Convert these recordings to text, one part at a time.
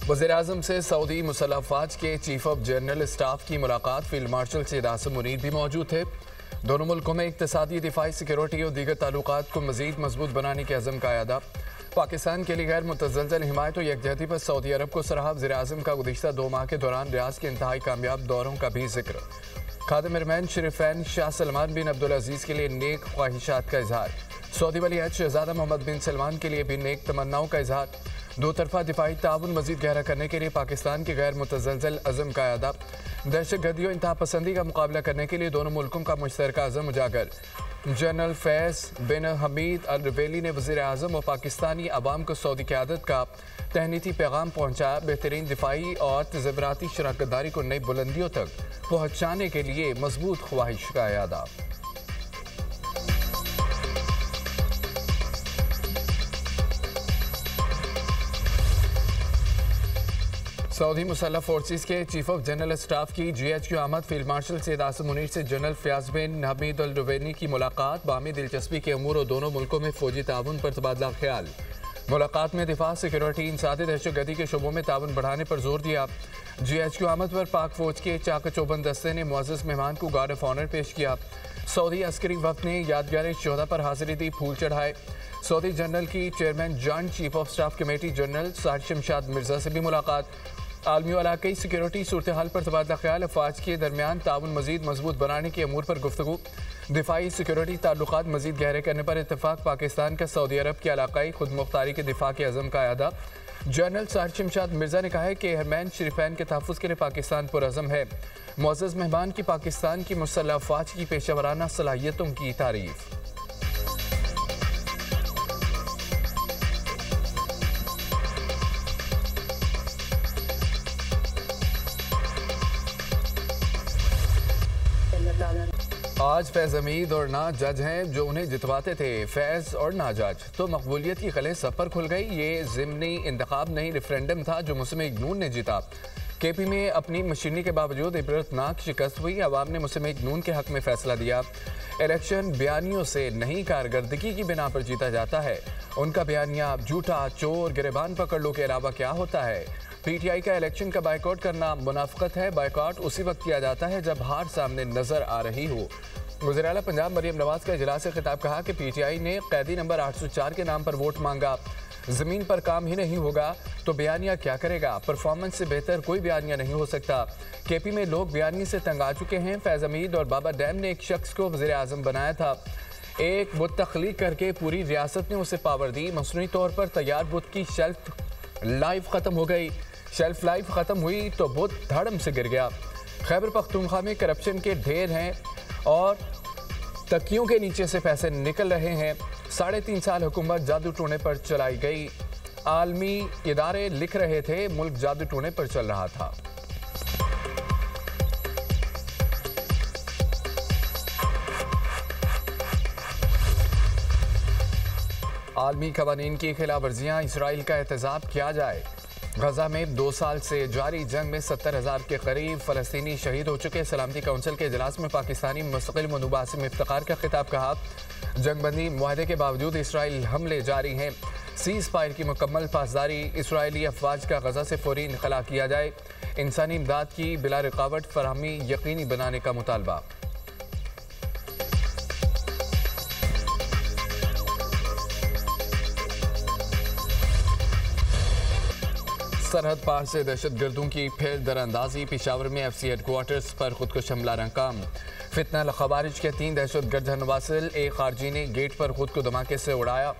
वज़ीर-ए-आज़म से सऊदी मुसल्लह अफ़वाज के चीफ ऑफ जनरल स्टाफ की मुलाकात। फील्ड मार्शल सैयद आसिम मुनीर भी मौजूद थे। दोनों मुल्कों में इक़्तिसादी, दिफ़ाई, सिक्योरिटी और दीगर ताल्लुकात को मज़ीद मजबूत बनाने के अज़म का अदा। पाकिस्तान के लिए गैर मुतज़लज़ल हिमायत और यकजहती पर सऊदी अरब को सराहा। वज़ीर-ए-आज़म का गुज़िश्ता 2 माह के दौरान रियाज के इंतहाई कामयाब दौरों का भी जिक्र। खादिम अरमैन शरीफैन शाह सलमान बिन अब्दुल अजीज़ के लिए नेक ख्वाहिशात का इजहार। सऊदी वली अहद शहज़ादा मोहम्मद बिन सलमान के लिए भी नेक तमन्नाओं का इजहार। दो तरफा दिफाई ताउन मज़ीद गहरा करने के लिए पाकिस्तान के गैर मुतज़लज़ल अज़म का अदा। दहशतगर्दी और इंतहा पसंदी का मुकाबला करने के लिए दोनों मुल्कों का मुश्तरका अज़म उजागर। जनरल फैज़ बिन हमीद अल रवेली ने वज़ीर-ए-आज़म और पाकिस्तानी अवाम को सऊदी क़यादत का तहनीती पैगाम पहुँचाया। बेहतरीन दिफाई और तज़व्वुराती शराकतदारी को नई बुलंदियों तक पहुँचाने के लिए मजबूत ख्वाहिश का अदा। सऊदी मुसल्लह फोर्सेस के चीफ ऑफ जनरल स्टाफ की GHQ आमद। फील्ड मार्शल सैयद आसिम मुनीर से जनरल फयाज बिन हमीद अल रवेनी की मुलाकात। बामी दिलचस्पी के अमूर और दोनों मुल्कों में फौजी ताउन पर तबादला ख्याल। मुलाकात में दिफा, सिक्योरिटी, इंसादी, दहशतगर्दी के शोबों में ताउन बढ़ाने पर जोर दिया। GHQ आमद पर पाक फौज के चाक-चौबंद दस्ते ने मुअज़्ज़ज़ मेहमान को गार्ड ऑफ ऑनर पेश किया। सऊदी अस्करी वफ़द ने यादगार शोहदा पर हाजिरी दी, फूल चढ़ाए। सऊदी जनरल की chairman joint chief of staff committee general Sahir Shamshad Mirza से भी मुलाकात। आलमी और इलाकाई सिक्योरिटी सूरत हाल पर तबादला ख्याल। अफवाज के दरमियान ताउन मज़ीद मजबूत बनाने के अमूर पर गुफ्तगू। दिफाई सिक्योरिटी ताल्लुकात मज़ीद गहरे करने पर इत्तफाक। पाकिस्तान का सऊदी अरब की इलाकाई खुद मुख्तारी के दिफा के अज़म का अदा। जनरल साहिर शमशाद मिर्जा ने कहा है कि अरमैन शरीफैन के तहफ़्फ़ुज़ के लिए पाकिस्तान पुरअज़म है। मुअज़्ज़ज़ मेहमान की पाकिस्तान की मुसल्लह अफ़वाज की पेशेवराना सलाहियतों की तारीफ़। आज फैज़ हमीद और ना जज हैं जो उन्हें जितवाते थे। फैज़ और ना जज तो मकबूलियत की कलें सब पर खुल गई। ये ज़िमनी इंतखाब नहीं, रेफरेंडम था जो मुस्लिम लीग नून ने जीता। KP में अपनी मशीनी के बावजूद इबरतनाक शिकस्त हुई। अवाम ने मुस्लिम लीग नून के हक में फैसला दिया। इलेक्शन बयानियों से नहीं, कारकर्दगी की बिना पर जीता जाता है। उनका बयानिया झूठा, चोर, गिरबान पकड़ लो के अलावा क्या होता है। PTI का इलेक्शन का बाइकआउट करना मुनाफिकत है। बाइकआउट उसी वक्त किया जाता है जब हार सामने नजर आ रही हो। वज़ीर आला पंजाब मरियम नवाज का इजलास से खिताब कहा कि PTI ने कैदी नंबर 804 के नाम पर वोट मांगा। ज़मीन पर काम ही नहीं होगा तो बयानिया क्या करेगा। परफॉर्मेंस से बेहतर कोई बयानिया नहीं हो सकता। KP में लोग बयानी से तंग आ चुके हैं। फैज़ हमीद और बाबा डैम ने एक शख्स को वज़ीर-ए-आज़म बनाया था। एक बुत तख्लीक करके पूरी रियासत ने उसे पावर दी। मसनूई तौर पर तैयार बुत की शेल्फ लाइफ ख़त्म हो गई। शेल्फ लाइफ ख़त्म हुई तो बुत धड़म से गिर गया। खैबर पख्तूनख्वा में करप्शन के ढेर हैं और तकियों के नीचे से पैसे निकल रहे हैं। 3.5 साल हुकूमत जादू टोने पर चलाई गई। आलमी इदारे लिख रहे थे मुल्क जादू टोने पर चल रहा था। आलमी कवानीन की खिलाफ वर्जियाँ, इसराइल का एहतजाब किया जाए। गजा में 2 साल से जारी जंग में 70,000 के करीब फ़लस्तीनी शहीद हो चुके। सलामती काउंसिल के इजलास में पाकिस्तानी मुस्तकिल मंदूब आसिम इफ्तिखार का खिताब कहा। जंगबंदी मुआहदे के बावजूद इसराइल हमले जारी हैं। सीज़ फायर की मुकम्मल पासदारी। इसराइली अफवाज का गजा से फौरी इनखला किया जाए। इंसानी इमदाद की बिला रुकावट फराहमी यकीनी बनाने का मुतालबा। सरहद पार से दहशतगर्दों की फिर दरअंदाजी। पेशावर में FC हेडक्वार्टर्स पर खुदकुश हमला नाकाम। फितना खवारिज के 3 दहशतगर्द नवासिल। एक खारजी ने गेट पर खुद को धमाके से उड़ाया।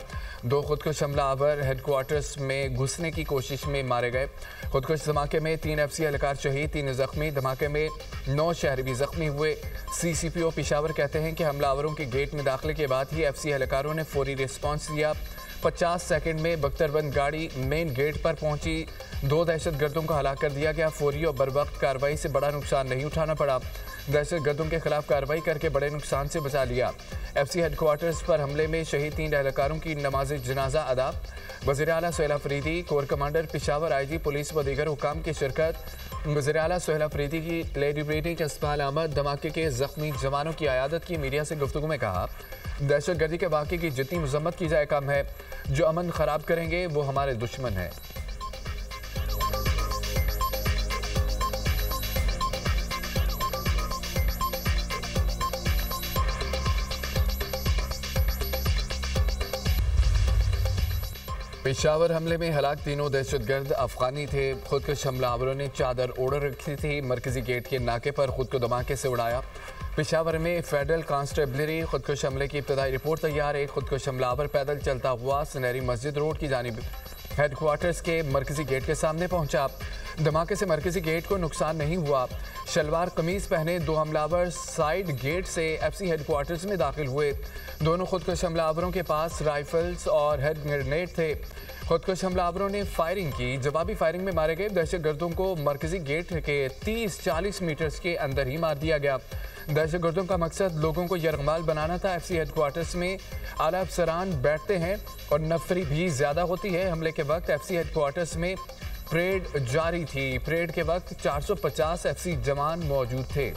2 खुदकुश हमलावर हेडक्वार्टर्स में घुसने की कोशिश में मारे गए। खुदकुश धमाके में 3 FC एहलकार शहीद, 3 जख्मी। धमाके में 9 शहरी भी जख्मी हुए। CCPO पेशावर कहते हैं कि हमलावरों के गेट में दाखिले के बाद ही FC एहलकारों ने फौरी रिस्पॉन्स दिया। 50 सेकंड में बख्तरबंद गाड़ी मेन गेट पर पहुंची। 2 दहशतगर्दों को हलाक कर दिया गया। फौरी और बरवक्त कार्रवाई से बड़ा नुकसान नहीं उठाना पड़ा। दहशतगर्दों के खिलाफ कार्रवाई करके बड़े नुकसान से बचा लिया। FC हेडक्वार्टर्स पर हमले में शहीद 3 एहलकारों की नमाज जनाजा अदा। वज़ीर आला Suhail Afridi, core commander Peshawar, IG police व दीगर हुकाम की शिरकत। वज़ीर आला सुहेल अफरीदी की लेडी ब्रीडिंग इस्माइल अहमद धमाके के जख्मी जवानों की अयादत की। मीडिया से गुफ्तगू में कहा, दहशतगर्दी के वाक़े की जितनी मजम्मत की जाए कम है। जो अमन ख़राब करेंगे वो हमारे दुश्मन हैं। पेशावर हमले में हलाक तीनों दहशतगर्द अफगानी थे। खुदकुश हमलावरों ने चादर ओढ़ रखी थी। मरकजी गेट के नाके पर खुद को धमाके से उड़ाया। पेशावर में फेडरल कांस्टेबलरी खुदकुश हमले की इब्तदाई रिपोर्ट तैयार है। खुदकुश हमलावर पैदल चलता हुआ सुनहरी मस्जिद रोड की जानिब हेडक्वार्टर्स के मरकजी गेट के सामने पहुंचा। धमाके से मरकजी गेट को नुकसान नहीं हुआ। शलवार कमीज पहने दो हमलावर साइड गेट से एफसी हेडक्वार्टर्स में दाखिल हुए। दोनों खुदकुश हमलावरों के पास राइफल्स और हैंड ग्रेनेड थे। खुदकुश हमलावरों ने फायरिंग की। जवाबी फायरिंग में मारे गए दहशतगर्दों को मरकजी गेट के 30-40 मीटर्स के अंदर ही मार दिया गया। दहशतगर्दों का मकसद लोगों को यरगमाल बनाना था। एफसी हेडक्वार्टर्स में आला अफसरान बैठते हैं और नफरी भी ज़्यादा होती है। हमले के वक्त एफसी हेडक्वार्टर्स में परेड जारी थी। परेड के वक्त 450 एफसी जवान मौजूद थे।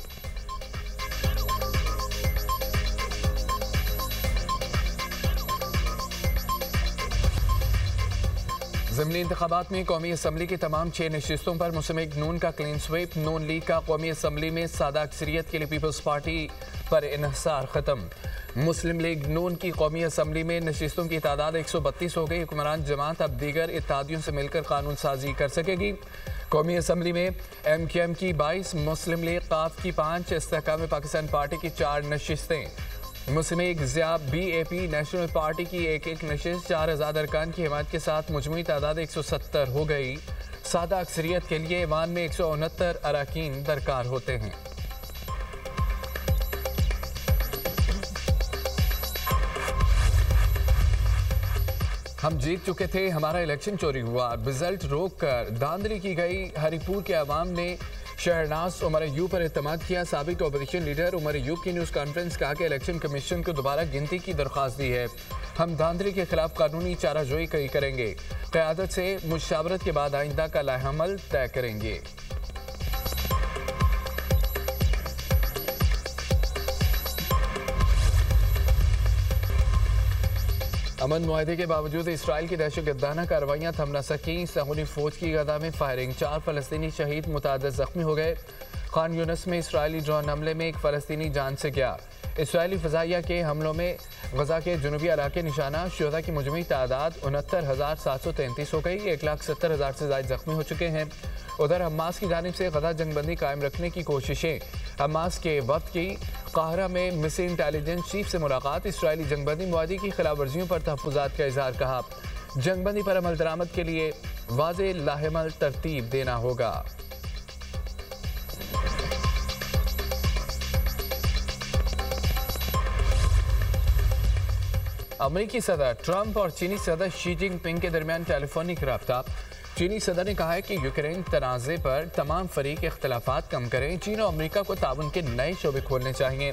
ज़िमनी इंतखाबात में कौमी असम्बली की तमाम 6 नशिस्तों पर मुस्लिम लीग नून का क्लीन स्वीप। नून लीग का कौमी असम्बली में सादा अक्सरियत के लिए पीपल्स पार्टी पर इन्हिसार खत्म। मुस्लिम लीग नून की कौमी असम्बली में नशिस्तों की तादाद 132 हो गई। हुक्मरान जमात अब दीगर इत्तेहादियों से मिलकर कानून साजी कर सकेगी। कौमी असम्बली में MQM की 22, मुस्लिम लीग काफ की 5, इस्तेहकाम पाकिस्तान पार्टी की 4 नशिस्तें, Muslim League Zia BAP national party की एक नशिस्त 4000 अरकान की हिमायत के साथ मजमूई तादाद 170 हो गई। सादा अक्सरियत के लिए ईवान में 169 अरकान दरकार होते हैं। हम जीत चुके थे, हमारा इलेक्शन चोरी हुआ, रिजल्ट रोक कर धांधली की गई। हरिपुर के अवाम ने शहरनाज उमर अयूब पर एतमाद किया। साबिक ऑपोजिशन लीडर उमर अयूब की न्यूज़ कॉन्फ्रेंस कहा कि इलेक्शन कमीशन को दोबारा गिनती की दरख्वास्त दी है। हम धांधली के खिलाफ कानूनी चाराजोई करेंगे। क़यादत से मुशावरत के बाद आइंदा का लाहेअमल तय करेंगे। अमन मुआहदे के बावजूद इसराइल की दहशतगर्दाना कार्रवाइयाँ थम न सकीं। सहूनी फौज की गदा में फायरिंग, 4 फ़लस्तीनी शहीद, मुतअद्दिद ज़ख्मी हो गए। खान यूनिस में इसराइली ड्रोन हमले में एक फ़लस्तीनी जान से गया। इसराइली फ़ज़ाइया के हमलों में गज़ा के जनूबी इलाके निशाना शुहदा की मजमूई तादाद 69,733 हो गई। 1,70,000 से ज़ायद ज़ख्मी हो चुके हैं। उधर हमास की जानिब से गज़ा जंगबंदी कायम रखने की कोशिशें। हमास के वक्त की काहिरा में मिसी इंटेलिजेंस चीफ से मुलाकात। इसराइली जंगबंदी मुआहदे की खिलाफ वर्जियों पर तहफ़्फ़ुज़ात का इज़हार। कहा जंगबंदी पर अमल दरामद के लिए वाज़े लाहेअमल तरतीब देना होगा। अमेरिकी सदर ट्रंप और चीनी सदर शी जिनपिंग के दरमियान टेलीफोनिक रब्ता। चीनी सदर ने कहा है कि यूक्रेन तनाज़े पर तमाम फरीक इख्तलाफात कम करें। चीन और अमेरिका को ताउन के नए शोबे खोलने चाहिए।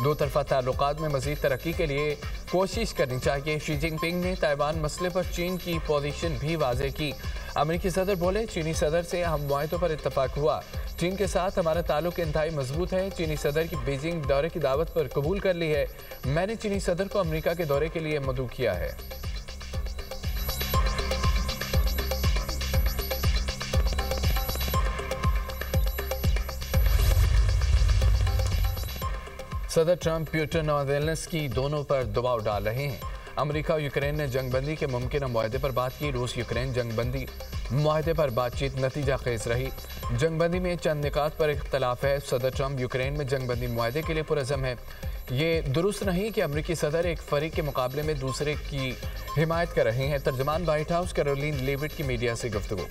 दो तरफा ताल्लुकात में मज़ीद तरक्की के लिए कोशिश करनी चाहिए। शी जिनपिंग ने ताइवान मसले पर चीन की पोजीशन भी वाज़े की। अमेरिकी सदर बोले, चीनी सदर से हम मुआहदों पर इत्तफाक हुआ। चीन के साथ हमारा ताल्लुक इंतहाई मजबूत है। चीनी सदर की बीजिंग दौरे की दावत पर कबूल कर ली है। मैंने चीनी सदर को अमेरिका के दौरे के लिए मदऊ किया है। सदर ट्रंप पुतिन और ज़ेलेंस्की दोनों पर दबाव डाल रहे हैं। अमेरिका और यूक्रेन ने जंगबंदी के मुमकिन मुआहदे पर बात की। रूस यूक्रेन जंगबंदी मुआहदे पर बातचीत नतीजा खेज रही। जंगबंदी में चंद निकात पर इख्तलाफ है। सदर ट्रंप यूक्रेन में जंगबंदी मुआहदे के लिए पुरज़म है। ये दुरुस्त नहीं कि अमेरिकी सदर एक फरीक के मुकाबले में दूसरे की हिमायत कर रहे हैं। तर्जमान व्हाइट हाउस कैरोलिन लेविट की मीडिया से गुफ्तगू।